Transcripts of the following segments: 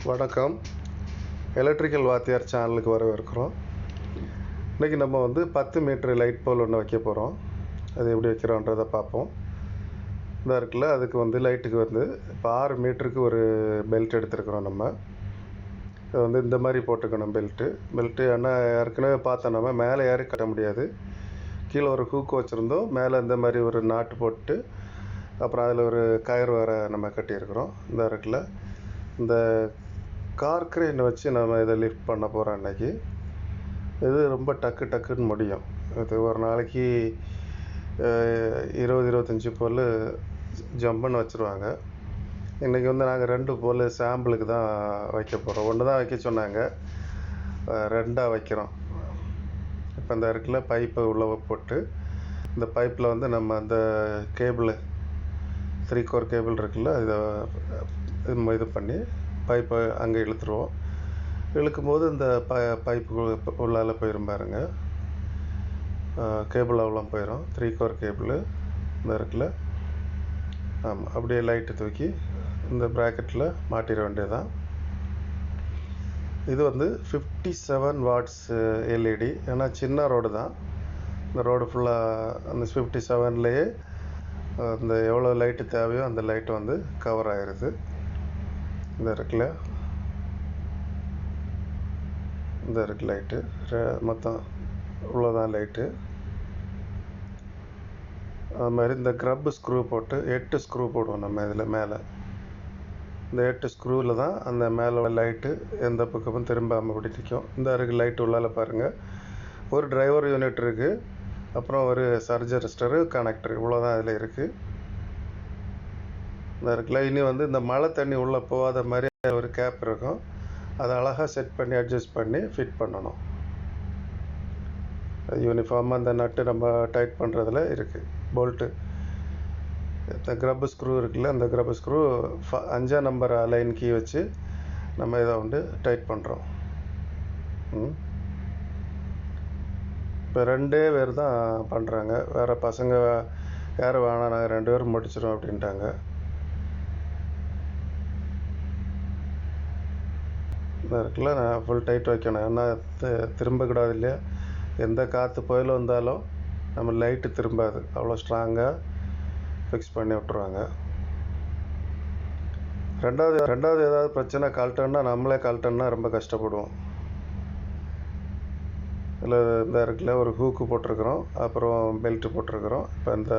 வணக்கம். எலக்ட்ரிக்கல் வாத்தியார் சேனலுக்கு வரவேற்கிறோம். இன்றைக்கி நம்ம 10 மீட்ரு லைட் போல் ஒன்று வைக்க போகிறோம். அது எப்படி வைக்கிறோன்றதை பார்ப்போம். இதாக இருக்குல்ல, அதுக்கு லைட்டுக்கு இப்போ 6 மீட்டருக்கு ஒரு பெல்ட் எடுத்துருக்குறோம். நம்ம இது இந்த மாதிரி போட்டுக்கணும். பெல்ட்டு ஏன்னா ஏற்கனவே பார்த்தோம், நம்ம மேலே ஏறி கட்ட முடியாது. கீழே ஒரு ஹூக்கு வச்சுருந்தோம், மேலே இந்த மாதிரி ஒரு நாட்டு போட்டு அப்புறம் அதில் ஒரு கயிறு வேறு நம்ம கட்டியிருக்கிறோம். இந்த இருக்குல்ல, இந்த கார் கிரேன் வச்சு நம்ம இதை லிஃப்ட் பண்ண போகிறோம். அன்றைக்கி இது ரொம்ப டக்குன்னு முடியும். இது ஒரு நாளைக்கு 20-25 போல் ஜம்புன்னு வச்சுருவாங்க. இன்றைக்கி நாங்கள் 2 போல் சாம்பிளுக்கு தான் வைக்க போகிறோம். ஒன்று தான் வைக்க சொன்னாங்க, 2ஆக வைக்கிறோம். இப்போ இந்த இருக்குல்ல, பைப்பை உள்ளே போட்டு இந்த பைப்பில் நம்ம அந்த கேபிள் 3 கோர் கேபிள் இருக்குல்ல, இதை இது பண்ணி பைப்பை அங்கே இழுத்துருவோம். இழுக்கும்போது இந்த பைப்பு உள்ளால் போயிடும் பாருங்க, கேபிள் அவ்வளோ போயிடும். 3 கோர் கேபிள் இந்த இருக்குல்ல. ஆமாம், அப்படியே லைட்டு தூக்கி இந்த ப்ராக்கெட்டில் மாட்டிட வேண்டியதுதான். இது 57 வாட்ஸ் எல்இடி. ஏன்னா சின்ன ரோடு தான், இந்த ரோடு ஃபுல்லாக அந்த 57லேயே இந்த எவ்வளோ லைட்டு தேவையோ அந்த லைட்டு கவர் ஆகிடுது. இந்த இருக்குல்ல, இந்த இருக்கு லைட்டு, மொத்தம் இவ்வளோதான் லைட்டு. அது மாதிரி இந்த க்ரப் ஸ்க்ரூ போட்டு 8 ஸ்க்ரூ போடுவோம் நம்ம இதில் மேலே. இந்த 8 ஸ்க்ரூவில் தான் அந்த மேலே லைட்டு எந்த பக்கமும் திரும்பாமல் இப்படி நிற்கும். இந்த இருக்கு லைட்டு உள்ளால் பாருங்கள், ஒரு டிரைவர் யூனிட் இருக்குது, அப்புறம் ஒரு சர்ஜ் ரெஜிஸ்டரு, கனெக்டர், இவ்வளோதான் அதில் இருக்குது. இந்த இருக்குல்ல, இனி இந்த மழை தண்ணி உள்ளே போகாத மாதிரி ஒரு கேப் இருக்கும், அதை அழகாக செட் பண்ணி அட்ஜஸ்ட் பண்ணி ஃபிட் பண்ணணும். யூனிஃபார்மாக அந்த நட்டு நம்ம டைட் பண்ணுறதுல இருக்குது. போல்ட்டு இந்த க்ரப் ஸ்க்ரூ இருக்குல்ல, அந்த க்ரப் ஸ்க்ரூ 5ஆம் நம்பர் லைன் கீ வச்சு நம்ம இதை டைட் பண்ணுறோம். இப்போ 2 பேர் தான் பண்ணுறாங்க, வேறு பசங்க யாரும் வேணாம், நாங்கள் 2 பேரும் முடிச்சிடும் அப்படின்ட்டாங்க. இருக்குல்ல, நான் ஃபுல் டைட் வைக்கணும். ஏன்னா திரும்பக்கூடாது இல்லையா, எந்த காற்று புயல் வந்தாலும் நம்ம லைட்டு திரும்பாது, அவ்வளோ ஸ்ட்ராங்காக ஃபிக்ஸ் பண்ணி விட்ருவாங்க. ரெண்டாவது ஏதாவது பிரச்சனை கழட்டோன்னா, நம்மளே கழட்டோன்னா ரொம்ப கஷ்டப்படுவோம். இதில் இந்த இருக்குல்ல, ஒரு ஹூக்கு போட்டிருக்கிறோம், அப்புறம் பெல்ட்டு போட்டிருக்கிறோம். இப்போ இந்த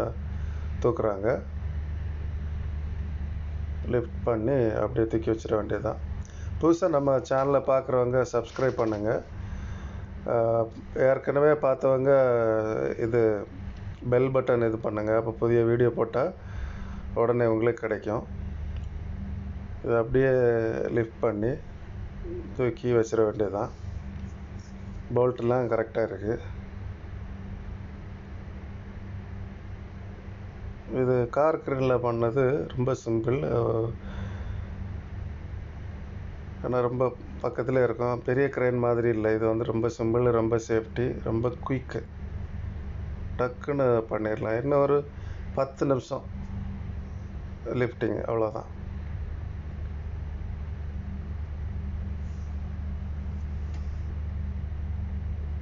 தூக்குறாங்க, லிஃப்ட் பண்ணி அப்படியே தூக்கி வச்சிட வேண்டியதுதான். புதுசாக நம்ம சேனலை பார்க்குறவங்க சப்ஸ்கிரைப் பண்ணுங்கள். ஏற்கனவே பார்த்தவங்க இது பெல் பட்டன் இது பண்ணுங்கள், அப்போ புதிய வீடியோ போட்டால் உடனே உங்களுக்கு கிடைக்கும். இதை அப்படியே லிஃப்ட் பண்ணி தூக்கி வச்சிட வேண்டியதுதான். போல்ட்டெலாம் கரெக்டாக இருக்குது. இது கார் கிரேனில் பண்ணது ரொம்ப சிம்பிள். ஆனால் ரொம்ப பக்கத்தில் இருக்கும், பெரிய கிரேன் மாதிரி இல்லை. இது ரொம்ப சிம்பிள், ரொம்ப சேஃப்டி, ரொம்ப குயிக்கு, டக்குன்னு பண்ணிடலாம். இன்னும் ஒரு 10 நிமிஷம் லிஃப்டிங், அவ்வளோதான்.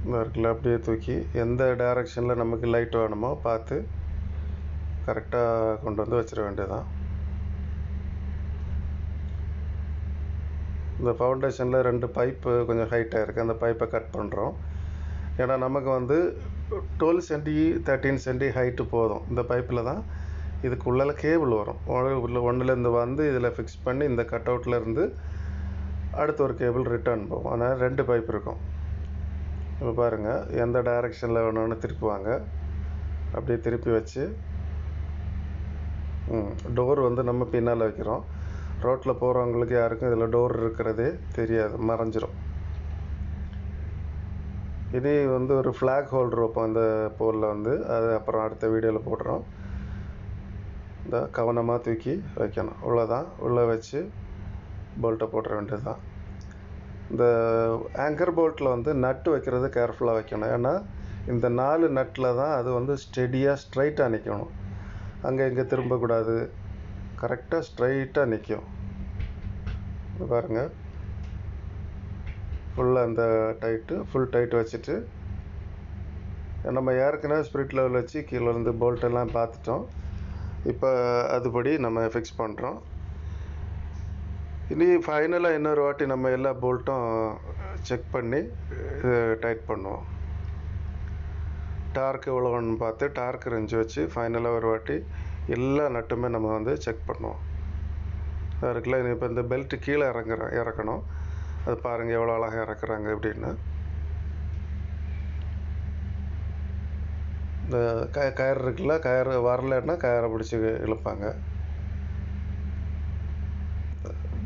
இந்த இருக்குல்ல, அப்படியே தூக்கி எந்த டைரக்ஷனில் நமக்கு லைட் வேணுமோ பார்த்து கரெக்டாக கொண்டு வச்சிட வேண்டியதுதான். இந்த ஃபவுண்டேஷனில் 2 பைப்பு கொஞ்சம் ஹைட்டாக இருக்குது, அந்த பைப்பை கட் பண்ணுறோம். ஏன்னா நமக்கு 12 சென்டி 13 சென்டி ஹைட்டு போதும். இந்த பைப்பில் தான் இதுக்குள்ளே கேபிள் வரும். ஒன்றுலேருந்து இதில் ஃபிக்ஸ் பண்ணி இந்த கட் அவுட்டில் இருந்து அடுத்த ஒரு கேபிள் ரிட்டர்ன் போகும். அதனால் 2 பைப் இருக்கும். இப்போ பாருங்கள், எந்த டைரெக்ஷனில் வேணும்னு திருப்புவாங்க, அப்படியே திருப்பி வச்சு டோர் நம்ம பின்னால் வைக்கிறோம். ரோட்டில் போகிறவங்களுக்கு யாருக்கும் இதில் டோர் இருக்கிறதே தெரியாது, மறைஞ்சிரும். இனி ஒரு ஃப்ளாக் ஹோல்டர் வைப்போம் இந்த போலில், அது அப்புறம் அடுத்த வீடியோவில் போடுறோம். இந்த கவனமாக தூக்கி வைக்கணும், இவ்வளோதான். உள்ளே வச்சு போல்ட்டை போட்டுற வேண்டியது தான். இந்த ஆங்கர் போல்ட்டில் நட்டு வைக்கிறது கேர்ஃபுல்லாக வைக்கணும். ஏன்னா இந்த 4 நட்டில் தான் அது ஸ்டெடியாக ஸ்ட்ரைட்டாக நிற்கணும். அங்கே இங்கே திரும்பக்கூடாது, கரெக்டாக ஸ்ட்ரைட்டாக நிற்கும். பாருங்கள், உள்ள அந்த டைட்டு ஃபுல் டைட் வச்சுட்டு, நம்ம ஏற்கனவே ஸ்பிரிட் லெவல் வச்சு கீழே இருந்து போல்ட்டெல்லாம் பார்த்துட்டோம். இப்போ அதுபடி நம்ம ஃபிக்ஸ் பண்ணுறோம். இனி ஃபைனலாக இன்னொரு வாட்டி நம்ம எல்லா போல்ட்டும் செக் பண்ணி டைட் பண்ணுவோம். டார்க் எவ்வளோன்னு பார்த்து டார்க் ரெஞ்சு வச்சு ஃபைனலாக ஒரு வாட்டி எல்லா நட்டுமே நம்ம வந்து செக் பண்ணுவோம். இருக்குல்ல, இப்போ இந்த பெல்ட்டு கீழே இறக்கணும். அது பாருங்கள் எவ்வளோ அழகாக இறக்குறாங்க அப்படின்னு. இந்த கயிறு இருக்குல்ல, கயிறு வரலன்னா கயிறை பிடிச்சி இழுப்பாங்க.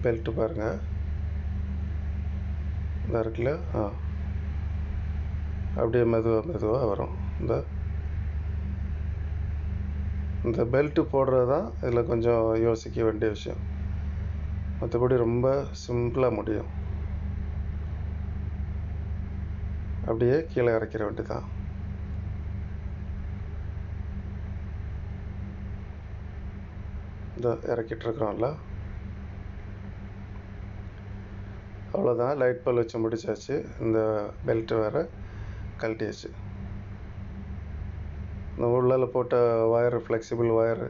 பெல்ட்டு பாருங்கள், இந்த இருக்குல்ல, அப்படியே மெதுவாக வரும். இந்த பெல்ட்டு போடுறது தான் இதில் கொஞ்சம் யோசிக்க வேண்டிய விஷயம். மற்றபடி ரொம்ப சிம்பிளாக முடியும். அப்படியே கீழே இறக்கிற வேண்டி தான். இந்த இறக்கிட்டுருக்குறோம்ல, அவ்வளோதான். லைட் பல் வச்சு முடிச்சாச்சு. இந்த பெல்ட்டு வேறு கழட்டியாச்சு. இந்த உள்ளால் போட்ட ஒயரு, ஃப்ளெக்சிபிள் ஒயரு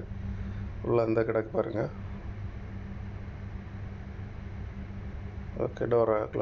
உள்ள அந்த கிடக்கு பாருங்கள். ஓகே, டோரை